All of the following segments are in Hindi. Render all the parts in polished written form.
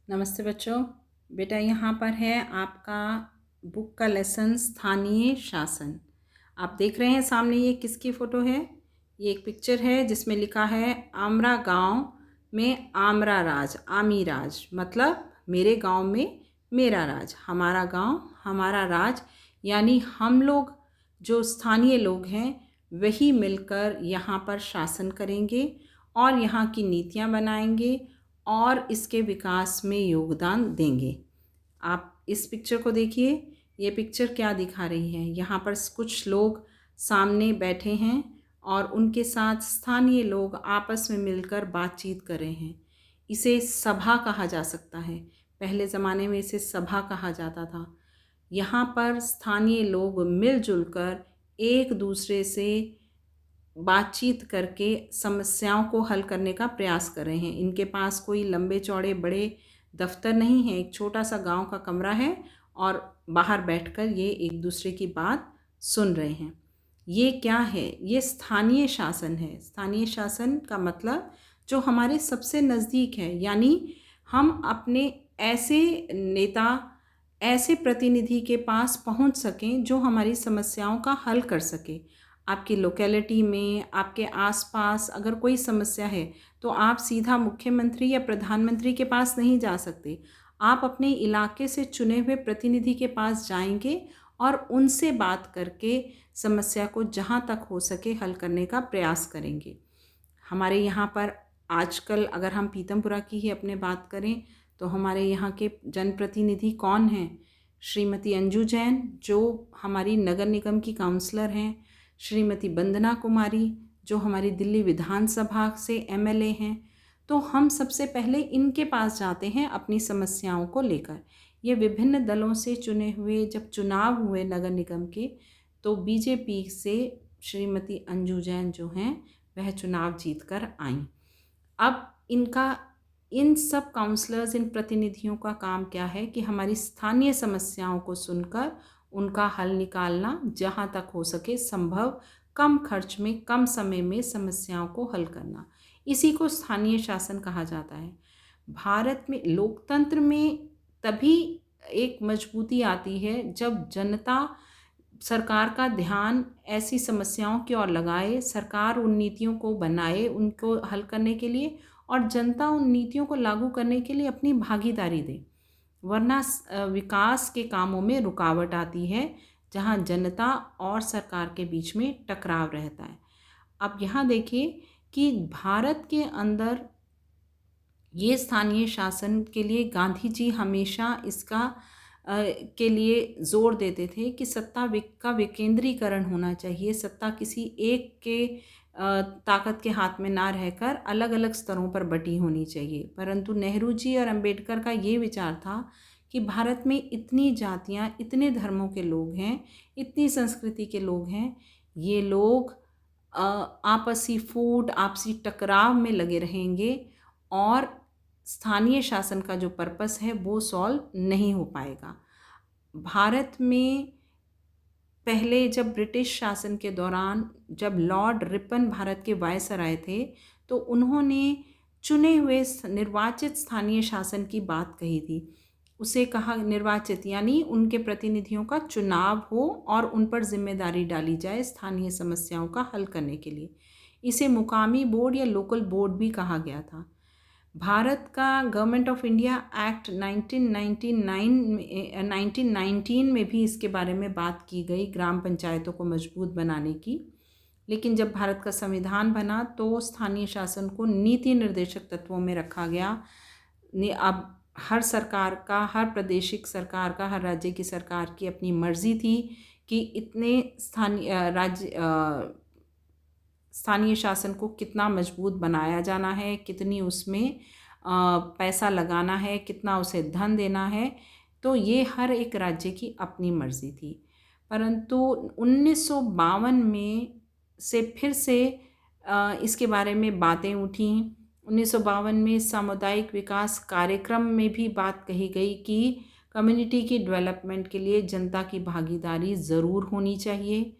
नमस्ते बच्चों। बेटा यहाँ पर है आपका बुक का लेसन स्थानीय शासन। आप देख रहे हैं सामने ये किसकी फ़ोटो है। ये एक पिक्चर है जिसमें लिखा है आमरा गांव में आमरा राज, आमी राज, मतलब मेरे गांव में मेरा राज, हमारा गांव हमारा राज। यानी हम लोग जो स्थानीय लोग हैं वही मिलकर यहाँ पर शासन करेंगे और यहाँ की नीतियाँ बनाएंगे और इसके विकास में योगदान देंगे। आप इस पिक्चर को देखिए। ये पिक्चर क्या दिखा रही है, यहाँ पर कुछ लोग सामने बैठे हैं और उनके साथ स्थानीय लोग आपस में मिलकर बातचीत कर रहे हैं। इसे सभा कहा जा सकता है। पहले ज़माने में इसे सभा कहा जाता था। यहाँ पर स्थानीय लोग मिलजुल कर एक दूसरे से बातचीत करके समस्याओं को हल करने का प्रयास कर रहे हैं। इनके पास कोई लंबे चौड़े बड़े दफ्तर नहीं है, एक छोटा सा गांव का कमरा है और बाहर बैठकर ये एक दूसरे की बात सुन रहे हैं। ये क्या है? ये स्थानीय शासन है। स्थानीय शासन का मतलब जो हमारे सबसे नज़दीक है, यानी हम अपने ऐसे नेता, ऐसे प्रतिनिधि के पास पहुंच सकें जो हमारी समस्याओं का हल कर सके। आपकी लोकेलिटी में, आपके आसपास अगर कोई समस्या है तो आप सीधा मुख्यमंत्री या प्रधानमंत्री के पास नहीं जा सकते। आप अपने इलाके से चुने हुए प्रतिनिधि के पास जाएंगे और उनसे बात करके समस्या को जहाँ तक हो सके हल करने का प्रयास करेंगे। हमारे यहाँ पर आजकल अगर हम पीतमपुरा की ही अपने बात करें तो हमारे यहाँ के जनप्रतिनिधि कौन हैं? श्रीमती अंजू जैन, जो हमारी नगर निगम की काउंसलर हैं। श्रीमती वंदना कुमारी, जो हमारी दिल्ली विधानसभा से एमएलए हैं। तो हम सबसे पहले इनके पास जाते हैं अपनी समस्याओं को लेकर। ये विभिन्न दलों से चुने हुए जब चुनाव हुए नगर निगम के, तो बीजेपी से श्रीमती अंजू जैन जो हैं वह चुनाव जीत कर आईं। अब इन सब काउंसलर्स, इन प्रतिनिधियों का काम क्या है कि हमारी स्थानीय समस्याओं को सुनकर उनका हल निकालना, जहाँ तक हो सके संभव कम खर्च में कम समय में समस्याओं को हल करना। इसी को स्थानीय शासन कहा जाता है। भारत में लोकतंत्र में तभी एक मजबूती आती है जब जनता सरकार का ध्यान ऐसी समस्याओं की ओर लगाए, सरकार उन नीतियों को बनाए उनको हल करने के लिए, और जनता उन नीतियों को लागू करने के लिए अपनी भागीदारी दे। वरना विकास के कामों में रुकावट आती है जहां जनता और सरकार के बीच में टकराव रहता है। अब यहाँ देखिए कि भारत के अंदर ये स्थानीय शासन के लिए गांधी जी हमेशा इसका के लिए जोर देते थे कि सत्ता का विकेंद्रीकरण होना चाहिए। सत्ता किसी एक के ताकत के हाथ में ना रहकर अलग अलग स्तरों पर बटी होनी चाहिए। परंतु नेहरू जी और अंबेडकर का ये विचार था कि भारत में इतनी जातियाँ, इतने धर्मों के लोग हैं, इतनी संस्कृति के लोग हैं, ये लोग आपसी फूट, आपसी टकराव में लगे रहेंगे और स्थानीय शासन का जो पर्पस है वो सॉल्व नहीं हो पाएगा। भारत में पहले जब ब्रिटिश शासन के दौरान जब लॉर्ड रिपन भारत के वायसराय थे तो उन्होंने चुने हुए निर्वाचित स्थानीय शासन की बात कही थी। उसे कहा निर्वाचित, यानी उनके प्रतिनिधियों का चुनाव हो और उन पर जिम्मेदारी डाली जाए स्थानीय समस्याओं का हल करने के लिए। इसे मुकामी बोर्ड या लोकल बोर्ड भी कहा गया था। भारत का गवर्नमेंट ऑफ इंडिया एक्ट 1919 में भी इसके बारे में बात की गई, ग्राम पंचायतों को मजबूत बनाने की। लेकिन जब भारत का संविधान बना तो स्थानीय शासन को नीति निर्देशक तत्वों में रखा गया। अब हर सरकार का, हर प्रादेशिक सरकार का, हर राज्य की सरकार की अपनी मर्जी थी कि इतने स्थानीय शासन को कितना मजबूत बनाया जाना है, कितनी उसमें पैसा लगाना है, कितना उसे धन देना है। तो ये हर एक राज्य की अपनी मर्जी थी। परंतु 1952 में से फिर से इसके बारे में बातें उठी। 1952 में सामुदायिक विकास कार्यक्रम में भी बात कही गई कि कम्युनिटी की डेवलपमेंट के लिए जनता की भागीदारी ज़रूर होनी चाहिए।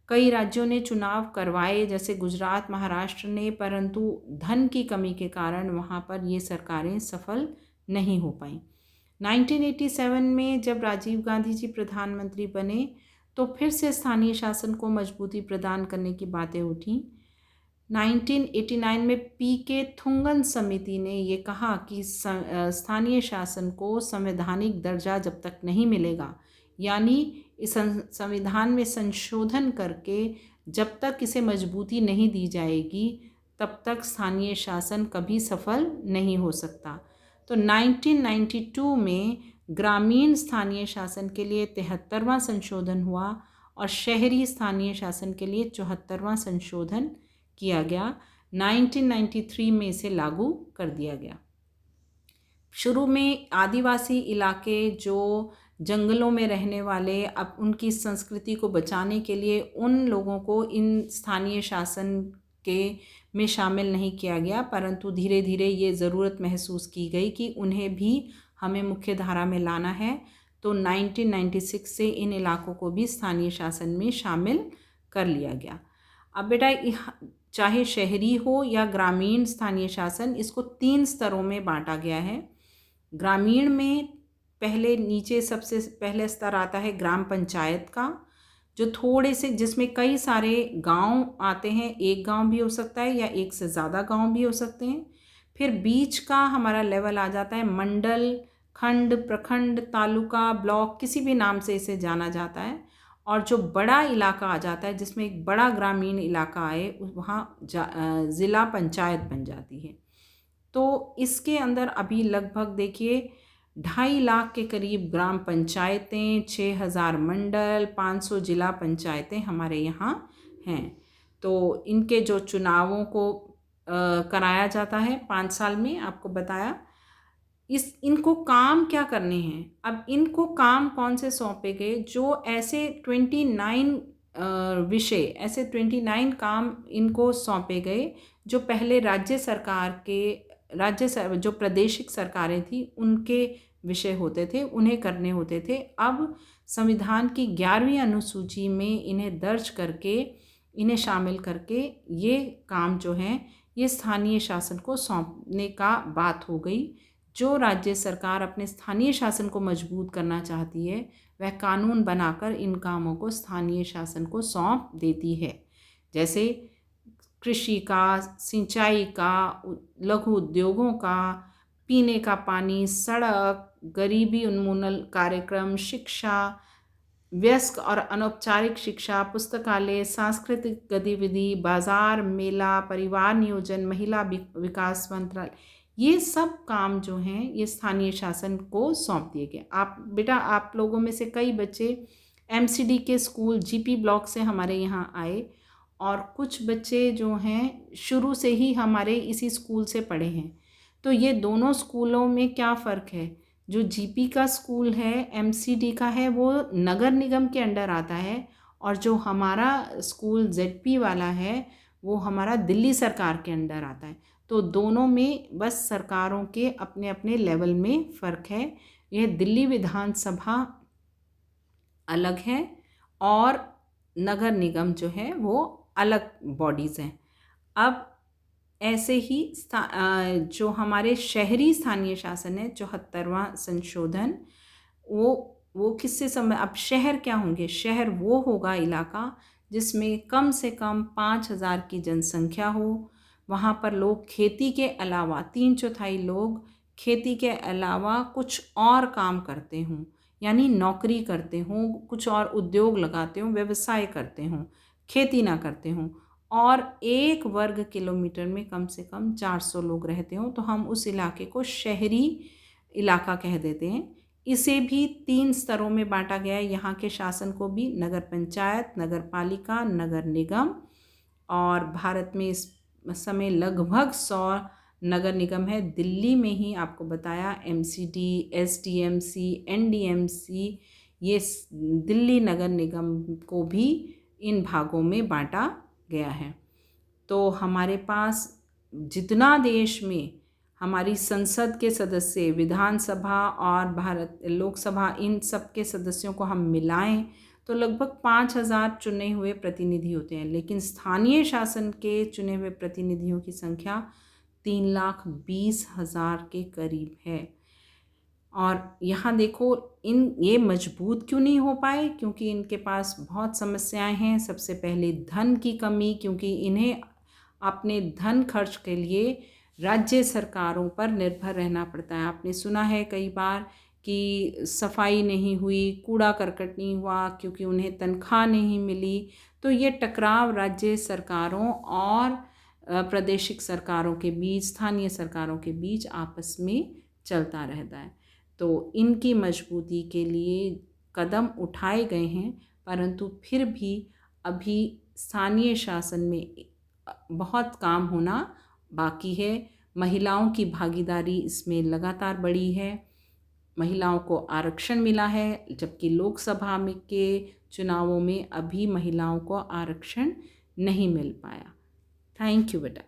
कई राज्यों ने चुनाव करवाए, जैसे गुजरात, महाराष्ट्र ने, परंतु धन की कमी के कारण वहाँ पर ये सरकारें सफल नहीं हो पाई। 1987 में जब राजीव गांधी जी प्रधानमंत्री बने तो फिर से स्थानीय शासन को मजबूती प्रदान करने की बातें उठी। 1989 में पीके थुंगन समिति ने ये कहा कि स्थानीय शासन को संवैधानिक दर्जा जब तक नहीं मिलेगा, यानी इस संविधान में संशोधन करके जब तक इसे मजबूती नहीं दी जाएगी तब तक स्थानीय शासन कभी सफल नहीं हो सकता। तो 1992 में ग्रामीण स्थानीय शासन के लिए 73वां संशोधन हुआ और शहरी स्थानीय शासन के लिए 74वां संशोधन किया गया। 1993 में इसे लागू कर दिया गया। शुरू में आदिवासी इलाके जो जंगलों में रहने वाले, अब उनकी संस्कृति को बचाने के लिए उन लोगों को इन स्थानीय शासन के में शामिल नहीं किया गया, परंतु धीरे धीरे ये ज़रूरत महसूस की गई कि उन्हें भी हमें मुख्य धारा में लाना है। तो 1996 से इन इलाकों को भी स्थानीय शासन में शामिल कर लिया गया। अब बेटा चाहे शहरी हो या ग्रामीण स्थानीय शासन, इसको 3 स्तरों में बांटा गया है। ग्रामीण में पहले नीचे सबसे पहले स्तर आता है ग्राम पंचायत का, जो थोड़े से जिसमें कई सारे गांव आते हैं, एक गांव भी हो सकता है या एक से ज़्यादा गांव भी हो सकते हैं। फिर बीच का हमारा लेवल आ जाता है मंडल, खंड, प्रखंड, तालुका, ब्लॉक, किसी भी नाम से इसे जाना जाता है। और जो बड़ा इलाका आ जाता है जिसमें एक बड़ा ग्रामीण इलाका आए, वहाँ ज़िला पंचायत बन जाती है। तो इसके अंदर अभी लगभग देखिए 2.5 लाख के करीब ग्राम पंचायतें, 6,000 मंडल, 500 जिला पंचायतें हमारे यहाँ हैं। तो इनके जो चुनावों को कराया जाता है 5 साल में, आपको बताया। इनको काम क्या करने हैं? अब इनको काम कौन से सौंपे गए? जो ऐसे 29 विषय, ऐसे 29 काम इनको सौंपे गए जो पहले जो प्रादेशिक सरकारें थी उनके विषय होते थे, उन्हें करने होते थे। अब संविधान की 11वीं अनुसूची में इन्हें दर्ज करके, इन्हें शामिल करके ये काम जो हैं ये स्थानीय शासन को सौंपने का बात हो गई। जो राज्य सरकार अपने स्थानीय शासन को मजबूत करना चाहती है वह कानून बनाकर इन कामों को स्थानीय शासन को सौंप देती है, जैसे कृषि का, सिंचाई का, लघु उद्योगों का, पीने का पानी, सड़क, गरीबी उन्मूलन कार्यक्रम, शिक्षा, वयस्क और अनौपचारिक शिक्षा, पुस्तकालय, सांस्कृतिक गतिविधि, बाजार, मेला, परिवार नियोजन, महिला विकास मंत्रालय, ये सब काम जो हैं ये स्थानीय शासन को सौंप दिए गए। आप लोगों में से कई बच्चे एमसीडी के स्कूल जीपी ब्लॉक से हमारे यहाँ आए और कुछ बच्चे जो हैं शुरू से ही हमारे इसी स्कूल से पढ़े हैं। तो ये दोनों स्कूलों में क्या फ़र्क है? जो जीपी का स्कूल है, एमसीडी का है, वो नगर निगम के अंडर आता है, और जो हमारा स्कूल जेडपी वाला है वो हमारा दिल्ली सरकार के अंडर आता है। तो दोनों में बस सरकारों के अपने अपने लेवल में फ़र्क है। यह दिल्ली विधानसभा अलग है और नगर निगम जो है वो अलग बॉडीज़ हैं। अब ऐसे ही जो हमारे शहरी स्थानीय शासन है, 74वां संशोधन, वो किससे अब शहर क्या होंगे? शहर वो होगा इलाका जिसमें कम से कम 5,000 की जनसंख्या हो। वहाँ पर लोग खेती के अलावा 3/4 लोग खेती के अलावा कुछ और काम करते हों, यानी नौकरी करते हों, कुछ और उद्योग लगाते हों, व्यवसाय करते हों, खेती ना करते हों, और 1 वर्ग किलोमीटर में कम से कम 400 लोग रहते हों, तो हम उस इलाके को शहरी इलाका कह देते हैं। इसे भी 3 स्तरों में बांटा गया है। यहाँ के शासन को भी नगर पंचायत, नगर पालिका, नगर निगम, और भारत में इस समय लगभग 100 नगर निगम है। दिल्ली में ही आपको बताया एमसीडी, एसडीएमसी, एनडीएमसी, ये दिल्ली नगर निगम को भी इन भागों में बांटा गया है। तो हमारे पास जितना देश में हमारी संसद के सदस्य, विधानसभा और भारत लोकसभा, इन सब के सदस्यों को हम मिलाएं तो लगभग 5,000 चुने हुए प्रतिनिधि होते हैं, लेकिन स्थानीय शासन के चुने हुए प्रतिनिधियों की संख्या 3,20,000 के करीब है। और यहाँ देखो ये मजबूत क्यों नहीं हो पाए, क्योंकि इनके पास बहुत समस्याएं हैं। सबसे पहले धन की कमी, क्योंकि इन्हें अपने धन खर्च के लिए राज्य सरकारों पर निर्भर रहना पड़ता है। आपने सुना है कई बार कि सफाई नहीं हुई, कूड़ा करकट नहीं हुआ, क्योंकि उन्हें तनख्वाह नहीं मिली। तो ये टकराव राज्य सरकारों और प्रादेशिक सरकारों के बीच, स्थानीय सरकारों के बीच आपस में चलता रहता है। तो इनकी मजबूती के लिए कदम उठाए गए हैं, परंतु फिर भी अभी स्थानीय शासन में बहुत काम होना बाकी है। महिलाओं की भागीदारी इसमें लगातार बढ़ी है। महिलाओं को आरक्षण मिला है, जबकि लोकसभा में के चुनावों में अभी महिलाओं को आरक्षण नहीं मिल पाया। थैंक यू बेटा।